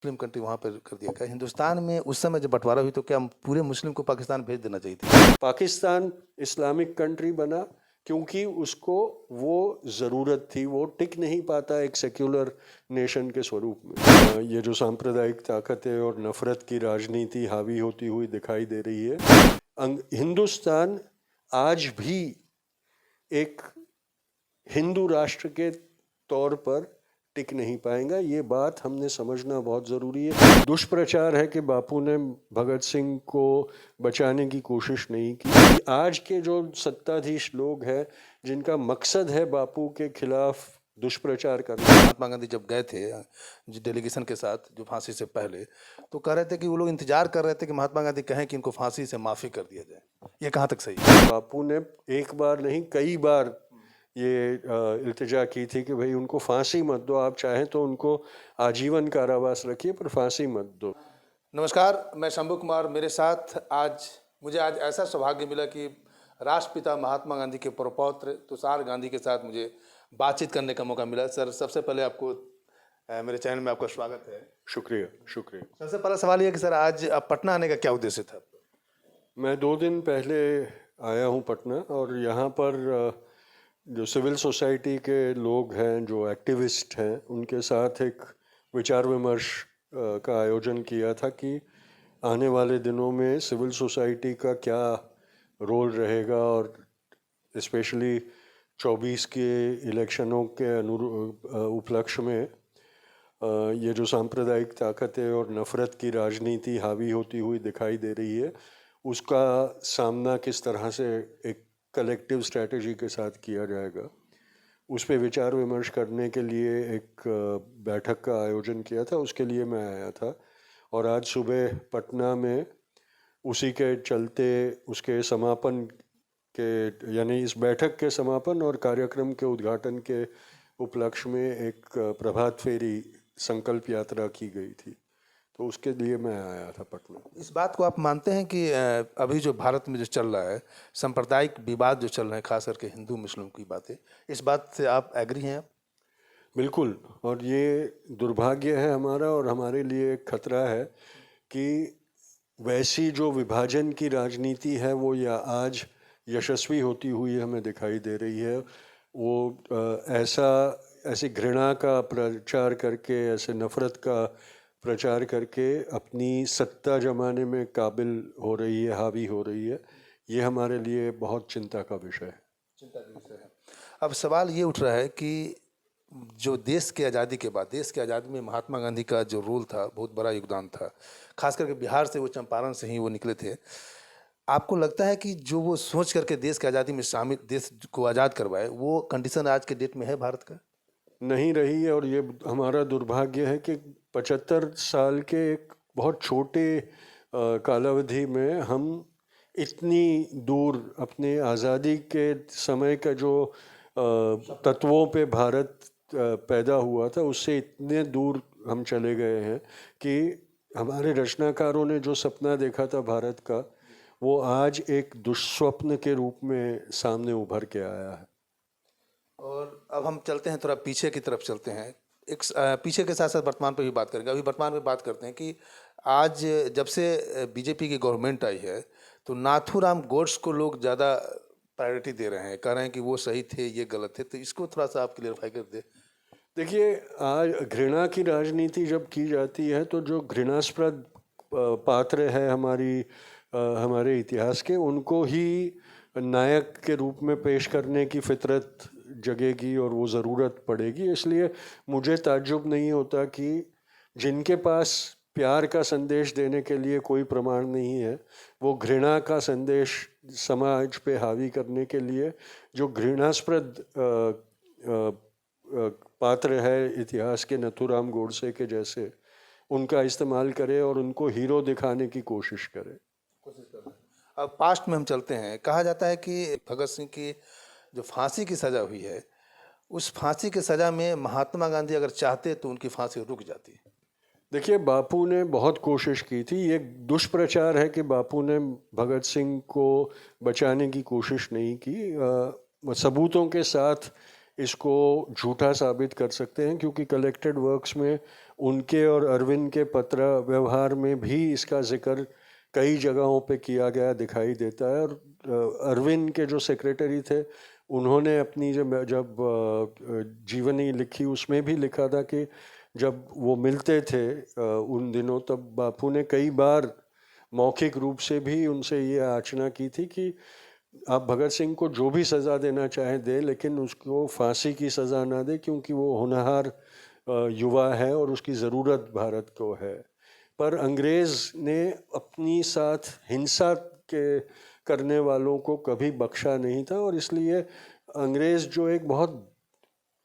Muslim country वहाँ पर कर दिया गया। हिंदुस्तान में उस समय जब बंटवारा हुई तो क्या पूरे मुस्लिम को पाकिस्तान भेज देना चाहिए था? पाकिस्तान इस्लामिक कंट्री बना क्योंकि उसको वो ज़रूरत थी, वो टिक नहीं पाता एक सेक्युलर नेशन के स्वरूप में। ये जो सांप्रदायिक ताकतें और नफ़रत की राजनीति हावी होती हुई दिखाई दे रही है, हिंदुस्तान आज भी एक हिंदू राष्ट्र के तौर पर टिक नहीं पाएगा। ये बात हमने समझना बहुत ज़रूरी है। दुष्प्रचार है कि बापू ने भगत सिंह को बचाने की कोशिश नहीं की। आज के जो सत्ताधीश लोग हैं जिनका मकसद है बापू के खिलाफ दुष्प्रचार करना। महात्मा गांधी जब गए थे जो डेलीगेशन के साथ जो फांसी से पहले, तो कह रहे थे कि वो लोग इंतजार कर रहे थे कि महात्मा गांधी कहें कि इनको फांसी से माफ़ी कर दिया जाए। ये कहाँ तक सही है? बापू ने एक बार नहीं कई बार ये इल्तिजा की थी कि भाई उनको फांसी मत दो, आप चाहें तो उनको आजीवन कारावास रखिए पर फांसी मत दो। नमस्कार, मैं शंभू कुमार। मेरे साथ मुझे आज ऐसा सौभाग्य मिला कि राष्ट्रपिता महात्मा गांधी के प्रपौत्र तुषार गांधी के साथ मुझे बातचीत करने का मौका मिला। सर, सबसे पहले आपको मेरे चैनल में आपका स्वागत है। शुक्रिया शुक्रिया। सबसे पहला सवाल ये कि सर, आज आप पटना आने का क्या उद्देश्य था? मैं 2 दिन पहले आया हूँ पटना और यहाँ पर जो सिविल सोसाइटी के लोग हैं, जो एक्टिविस्ट हैं, उनके साथ एक विचार विमर्श का आयोजन किया था कि आने वाले दिनों में सिविल सोसाइटी का क्या रोल रहेगा और स्पेशली 24 के इलेक्शनों के उपलक्ष्य में ये जो सांप्रदायिक ताकतें और नफ़रत की राजनीति हावी होती हुई दिखाई दे रही है, उसका सामना किस तरह से एक कलेक्टिव स्ट्रैटेजी के साथ किया जाएगा, उस पे विचार विमर्श करने के लिए एक बैठक का आयोजन किया था। उसके लिए मैं आया था और आज सुबह पटना में उसी के चलते उसके समापन के यानी इस बैठक के समापन और कार्यक्रम के उद्घाटन के उपलक्ष्य में एक प्रभात फेरी संकल्प यात्रा की गई थी, तो उसके लिए मैं आया था पटना। इस बात को आप मानते हैं कि अभी जो भारत में जो चल रहा है, सांप्रदायिक विवाद जो चल रहे हैं, खास करके हिंदू मुस्लिम की बातें, इस बात से आप एग्री हैं? बिल्कुल, और ये दुर्भाग्य है हमारा और हमारे लिए एक खतरा है कि वैसी जो विभाजन की राजनीति है वो या आज यशस्वी होती हुई हमें दिखाई दे रही है। वो ऐसी घृणा का प्रचार करके, ऐसे नफ़रत का प्रचार करके अपनी सत्ता जमाने में काबिल हो रही है, हावी हो रही है। ये हमारे लिए बहुत चिंता का विषय है। चिंता का विषय है। अब सवाल ये उठ रहा है कि जो देश की आज़ादी के बाद, देश की आज़ादी में महात्मा गांधी का जो रोल था, बहुत बड़ा योगदान था। खास करके बिहार से, वो चंपारण से ही वो निकले थे। आपको लगता है कि जो वो सोच करके देश की आज़ादी में शामिल, देश को आज़ाद करवाए, वो कंडीशन आज के डेट में है भारत का? नहीं रही है और ये हमारा दुर्भाग्य है कि 75 साल के एक बहुत छोटे कालावधि में हम इतनी दूर अपने आज़ादी के समय का जो तत्वों पे भारत पैदा हुआ था, उससे इतने दूर हम चले गए हैं कि हमारे रचनाकारों ने जो सपना देखा था भारत का, वो आज एक दुष्स्वप्न के रूप में सामने उभर के आया है। और अब हम चलते हैं, थोड़ा पीछे की तरफ चलते हैं। एक पीछे के साथ साथ वर्तमान पर भी बात करेंगे। अभी वर्तमान में बात करते हैं कि आज जब से बीजेपी की गवर्नमेंट आई है, तो नाथूराम गोड्स को लोग ज़्यादा प्रायोरिटी दे रहे हैं, कह रहे हैं कि वो सही थे, ये गलत थे। तो इसको थोड़ा सा आप क्लियरफाई कर दें। देखिए, आज घृणा की राजनीति जब की जाती है तो जो घृणास्पद पात्र है हमारे इतिहास के, उनको ही नायक के रूप में पेश करने की फितरत जगेगी और वो ज़रूरत पड़ेगी। इसलिए मुझे ताज्जुब नहीं होता कि जिनके पास प्यार का संदेश देने के लिए कोई प्रमाण नहीं है, वो घृणा का संदेश समाज पे हावी करने के लिए जो घृणास्पद पात्र है इतिहास के, नथुराम गोडसे के जैसे, उनका इस्तेमाल करे और उनको हीरो दिखाने की कोशिश करे। अब पास्ट में हम चलते हैं। कहा जाता है कि भगत सिंह की जो फांसी की सज़ा हुई है, उस फांसी की सज़ा में महात्मा गांधी अगर चाहते तो उनकी फांसी रुक जाती। देखिए, बापू ने बहुत कोशिश की थी। ये दुष्प्रचार है कि बापू ने भगत सिंह को बचाने की कोशिश नहीं की। सबूतों के साथ इसको झूठा साबित कर सकते हैं, क्योंकि कलेक्टेड वर्क्स में उनके और अरविंद के पत्र व्यवहार में भी इसका जिक्र कई जगहों पे किया गया दिखाई देता है। और अरविंद के जो सेक्रेटरी थे उन्होंने अपनी जब जीवनी लिखी उसमें भी लिखा था कि जब वो मिलते थे उन दिनों, तब बापू ने कई बार मौखिक रूप से भी उनसे ये याचना की थी कि आप भगत सिंह को जो भी सज़ा देना चाहे दे, लेकिन उसको फांसी की सज़ा ना दे, क्योंकि वो होनहार युवा है और उसकी ज़रूरत भारत को है। पर अंग्रेज़ ने अपनी साथ हिंसा के करने वालों को कभी बख्शा नहीं था, और इसलिए अंग्रेज़ जो एक बहुत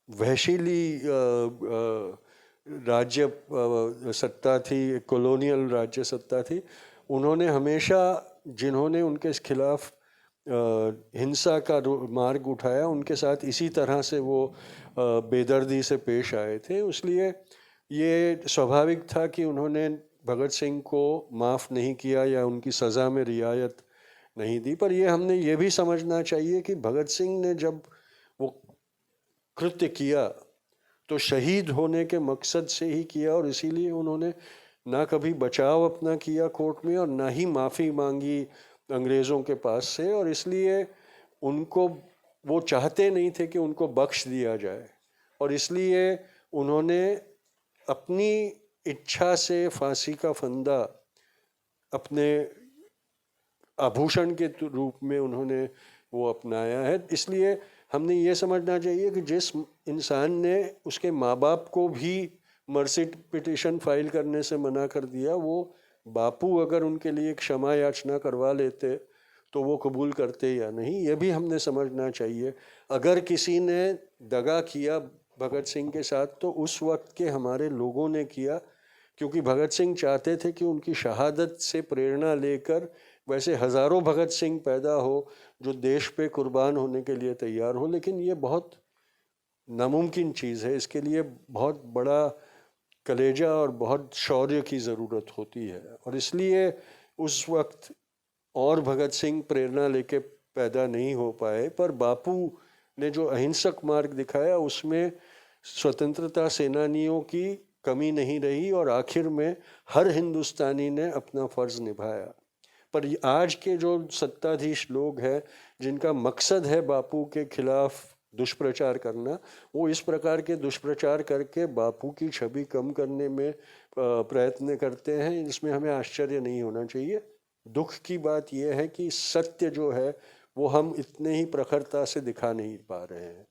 वहशीली राज्य सत्ता थी, कॉलोनियल राज्य सत्ता थी, उन्होंने हमेशा जिन्होंने उनके खिलाफ हिंसा का मार्ग उठाया उनके साथ इसी तरह से वो बेदर्दी से पेश आए थे। इसलिए ये स्वाभाविक था कि उन्होंने भगत सिंह को माफ़ नहीं किया या उनकी सज़ा में रियायत नहीं दी। पर ये हमने ये भी समझना चाहिए कि भगत सिंह ने जब वो कृत्य किया तो शहीद होने के मकसद से ही किया, और इसीलिए उन्होंने ना कभी बचाव अपना किया कोर्ट में और ना ही माफ़ी मांगी अंग्रेज़ों के पास से, और इसलिए उनको वो चाहते नहीं थे कि उनको बख्श दिया जाए, और इसलिए उन्होंने अपनी इच्छा से फांसी का फंदा अपने आभूषण के रूप में उन्होंने वो अपनाया है। इसलिए हमने ये समझना चाहिए कि जिस इंसान ने उसके माँ बाप को भी मर्सी पिटिशन फाइल करने से मना कर दिया, वो बापू अगर उनके लिए क्षमा याचना करवा लेते तो वो कबूल करते या नहीं, ये भी हमने समझना चाहिए। अगर किसी ने दगा किया भगत सिंह के साथ तो उस वक्त के हमारे लोगों ने किया, क्योंकि भगत सिंह चाहते थे कि उनकी शहादत से प्रेरणा लेकर वैसे हज़ारों भगत सिंह पैदा हो जो देश पे कुर्बान होने के लिए तैयार हो, लेकिन ये बहुत नामुमकिन चीज़ है। इसके लिए बहुत बड़ा कलेजा और बहुत शौर्य की ज़रूरत होती है, और इसलिए उस वक्त और भगत सिंह प्रेरणा लेके पैदा नहीं हो पाए। पर बापू ने जो अहिंसक मार्ग दिखाया उसमें स्वतंत्रता सेनानियों की कमी नहीं रही, और आखिर में हर हिंदुस्तानी ने अपना फ़र्ज़ निभाया। पर आज के जो सत्ताधीश लोग हैं जिनका मकसद है बापू के खिलाफ दुष्प्रचार करना, वो इस प्रकार के दुष्प्रचार करके बापू की छवि कम करने में प्रयत्न करते हैं। इसमें हमें आश्चर्य नहीं होना चाहिए। दुख की बात यह है कि सत्य जो है वो हम इतने ही प्रखरता से दिखा नहीं पा रहे हैं।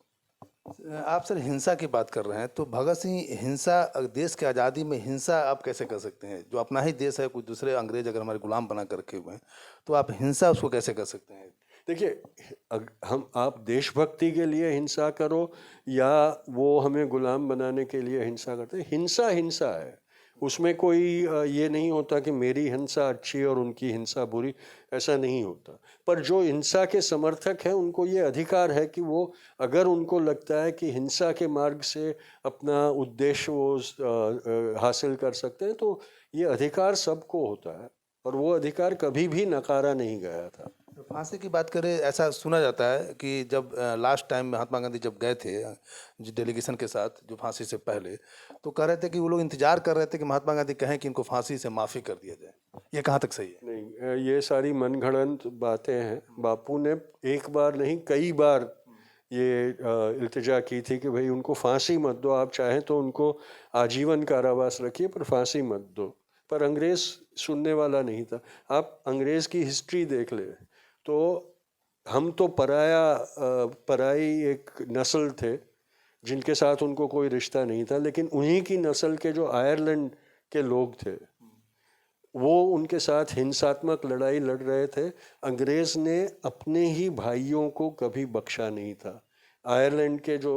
आप सर हिंसा की बात कर रहे हैं, तो भगत सिंह हिंसा, देश की आज़ादी में हिंसा आप कैसे कर सकते हैं? जो अपना ही देश है, कोई दूसरे अंग्रेज अगर हमारे गुलाम बना कर रखे हुए हैं, तो आप हिंसा उसको कैसे कर सकते हैं? देखिए, आप देशभक्ति के लिए हिंसा करो या वो हमें गुलाम बनाने के लिए हिंसा करते हैं, हिंसा हिंसा है। उसमें कोई ये नहीं होता कि मेरी हिंसा अच्छी और उनकी हिंसा बुरी, ऐसा नहीं होता। पर जो हिंसा के समर्थक हैं उनको ये अधिकार है कि वो अगर उनको लगता है कि हिंसा के मार्ग से अपना उद्देश्य वो हासिल कर सकते हैं, तो ये अधिकार सबको होता है, और वो अधिकार कभी भी नकारा नहीं गया था। तो फांसी की बात करें, ऐसा सुना जाता है कि जब लास्ट टाइम महात्मा गांधी जब गए थे जो डेलीगेशन के साथ, जो फांसी से पहले, तो कह रहे थे कि वो लोग इंतजार कर रहे थे कि महात्मा गांधी कहें कि इनको फांसी से माफ़ी कर दिया जाए। ये कहाँ तक सही है? नहीं, ये सारी मनगढ़ंत बातें हैं। बापू ने एक बार नहीं कई बार ये इल्तिजा की थी कि भाई उनको फांसी मत दो, आप चाहें तो उनको आजीवन कारावास रखिए पर फांसी मत दो। पर अंग्रेज़ सुनने वाला नहीं था। आप अंग्रेज़ की हिस्ट्री देख ले तो हम तो पराई एक नस्ल थे जिनके साथ उनको कोई रिश्ता नहीं था, लेकिन उन्हीं की नस्ल के जो आयरलैंड के लोग थे वो उनके साथ हिंसात्मक लड़ाई लड़ रहे थे। अंग्रेज़ ने अपने ही भाइयों को कभी बख्शा नहीं था। आयरलैंड के जो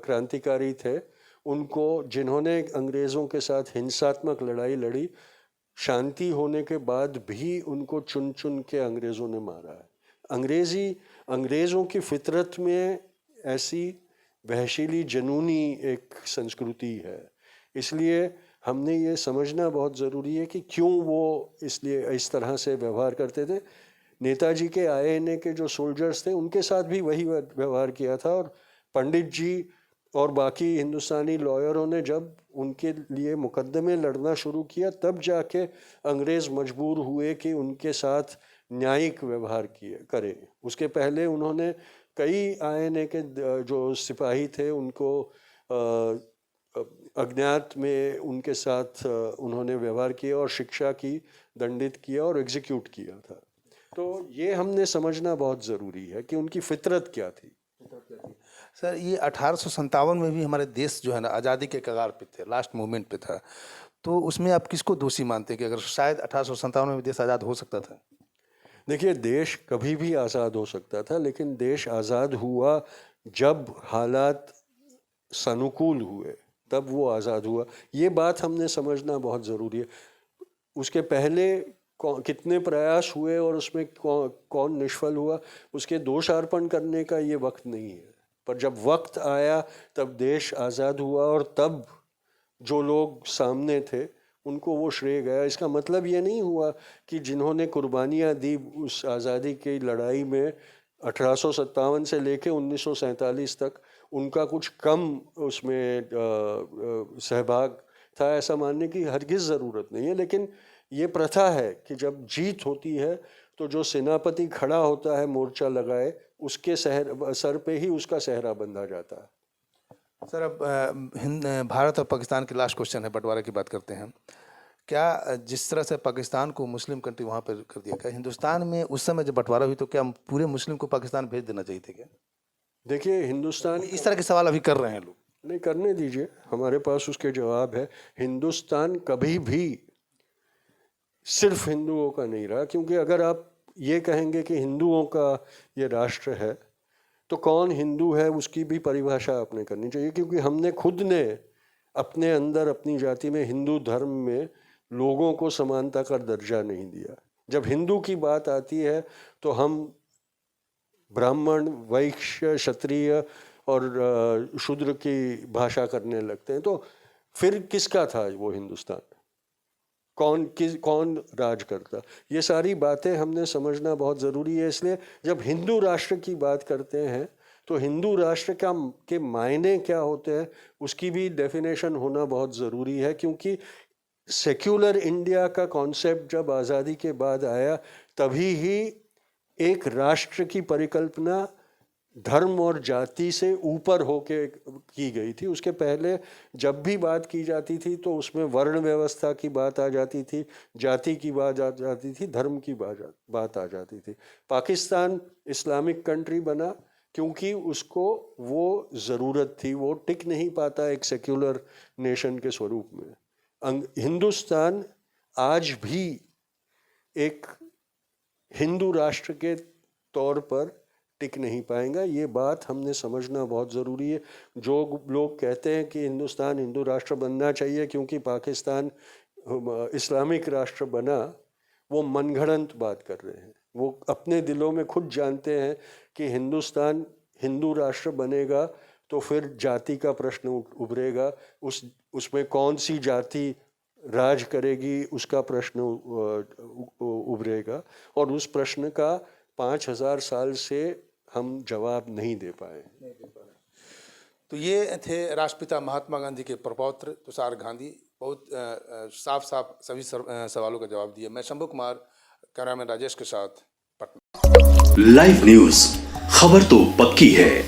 क्रांतिकारी थे उनको, जिन्होंने अंग्रेज़ों के साथ हिंसात्मक लड़ाई लड़ी, शांति होने के बाद भी उनको चुन चुन के अंग्रेज़ों ने मारा है। अंग्रेज़ों की फितरत में ऐसी वहशीली जनूनी एक संस्कृति है, इसलिए हमने ये समझना बहुत ज़रूरी है कि क्यों वो इसलिए इस तरह से व्यवहार करते थे। नेताजी के आईएनए के जो सोल्जर्स थे उनके साथ भी वही व्यवहार किया था, और पंडित जी और बाकी हिंदुस्तानी लॉयरों ने जब उनके लिए मुकदमे लड़ना शुरू किया, तब जाके अंग्रेज़ मजबूर हुए कि उनके साथ न्यायिक व्यवहार करें। उसके पहले उन्होंने कई आईएनए के जो सिपाही थे उनको अज्ञात में उनके साथ उन्होंने व्यवहार किया और शिक्षा की, दंडित किया और एग्जीक्यूट किया था। तो ये हमने समझना बहुत ज़रूरी है कि उनकी फितरत क्या थी। सर, ये 1857 में भी हमारे देश जो है ना आज़ादी के कगार पे थे, लास्ट मोमेंट पे था, तो उसमें आप किसको दोषी मानते हैं कि अगर शायद 1857 में भी देश आज़ाद हो सकता था? देखिए, देश कभी भी आज़ाद हो सकता था, लेकिन देश आज़ाद हुआ जब हालात सानुकूल हुए, तब वो आज़ाद हुआ। ये बात हमने समझना बहुत ज़रूरी है। उसके पहले कितने प्रयास हुए और उसमें कौन निष्फल हुआ, उसके दोषारोपण करने का ये वक्त नहीं है। पर जब वक्त आया तब देश आज़ाद हुआ और तब जो लोग सामने थे उनको वो श्रेय गया। इसका मतलब ये नहीं हुआ कि जिन्होंने कुर्बानियाँ दी उस आज़ादी की लड़ाई में 1857 से लेके 1947 तक, उनका कुछ कम उसमें सहभाग था, ऐसा मानने की हरगिज़ ज़रूरत नहीं है। लेकिन ये प्रथा है कि जब जीत होती है तो जो सेनापति खड़ा होता है मोर्चा लगाए, उसके सर पे ही उसका सेहरा बंधा जाता है। सर, अब भारत और पाकिस्तान के लास्ट क्वेश्चन है, बंटवारे की बात करते हैं। क्या जिस तरह से पाकिस्तान को मुस्लिम कंट्री वहाँ पर कर दिया गया, हिंदुस्तान में उस समय जब बंटवारा हुई तो क्या पूरे मुस्लिम को पाकिस्तान भेज देना चाहिए थे क्या? देखिए, हिंदुस्तान इस तरह के सवाल अभी कर रहे हैं लोग। नहीं, करने दीजिए, हमारे पास उसके जवाब है। हिंदुस्तान कभी भी सिर्फ हिंदुओं का नहीं रहा, क्योंकि अगर आप ये कहेंगे कि हिंदुओं का ये राष्ट्र है तो कौन हिंदू है उसकी भी परिभाषा आपने करनी चाहिए, क्योंकि हमने खुद ने अपने अंदर अपनी जाति में, हिंदू धर्म में लोगों को समानता का दर्जा नहीं दिया। जब हिंदू की बात आती है तो हम ब्राह्मण, वैश्य, क्षत्रिय और शूद्र की भाषा करने लगते हैं। तो फिर किसका था वो हिंदुस्तान? कौन राज करता? ये सारी बातें हमने समझना बहुत ज़रूरी है। इसलिए जब हिंदू राष्ट्र की बात करते हैं तो हिंदू राष्ट्र के मायने क्या होते हैं उसकी भी डेफिनेशन होना बहुत ज़रूरी है, क्योंकि सेक्युलर इंडिया का कॉन्सेप्ट जब आज़ादी के बाद आया तभी ही एक राष्ट्र की परिकल्पना धर्म और जाति से ऊपर होके की गई थी। उसके पहले जब भी बात की जाती थी तो उसमें वर्ण व्यवस्था की बात आ जाती थी, जाति की बात आ जाती थी, धर्म की बात आ जाती थी। पाकिस्तान इस्लामिक कंट्री बना क्योंकि उसको वो ज़रूरत थी, वो टिक नहीं पाता एक सेक्युलर नेशन के स्वरूप में। हिंदुस्तान आज भी एक हिंदू राष्ट्र के तौर पर टिक नहीं पाएगा। ये बात हमने समझना बहुत ज़रूरी है। जो लोग कहते हैं कि हिंदुस्तान हिंदू राष्ट्र बनना चाहिए क्योंकि पाकिस्तान इस्लामिक राष्ट्र बना, वो मनगढ़ंत बात कर रहे हैं। वो अपने दिलों में खुद जानते हैं कि हिंदुस्तान हिंदू राष्ट्र बनेगा तो फिर जाति का प्रश्न उभरेगा, उसमें कौन सी जाति राज करेगी उसका प्रश्न उभरेगा, और उस प्रश्न का 5000 साल से हम जवाब नहीं दे पाए। तो ये थे राष्ट्रपिता महात्मा गांधी के प्रपौत्र तुषार गांधी। बहुत साफ सभी सवालों का जवाब दिया। मैं शंभू कुमार, कैमरामैन राजेश के साथ, पटना। लाइव न्यूज, खबर तो पक्की है।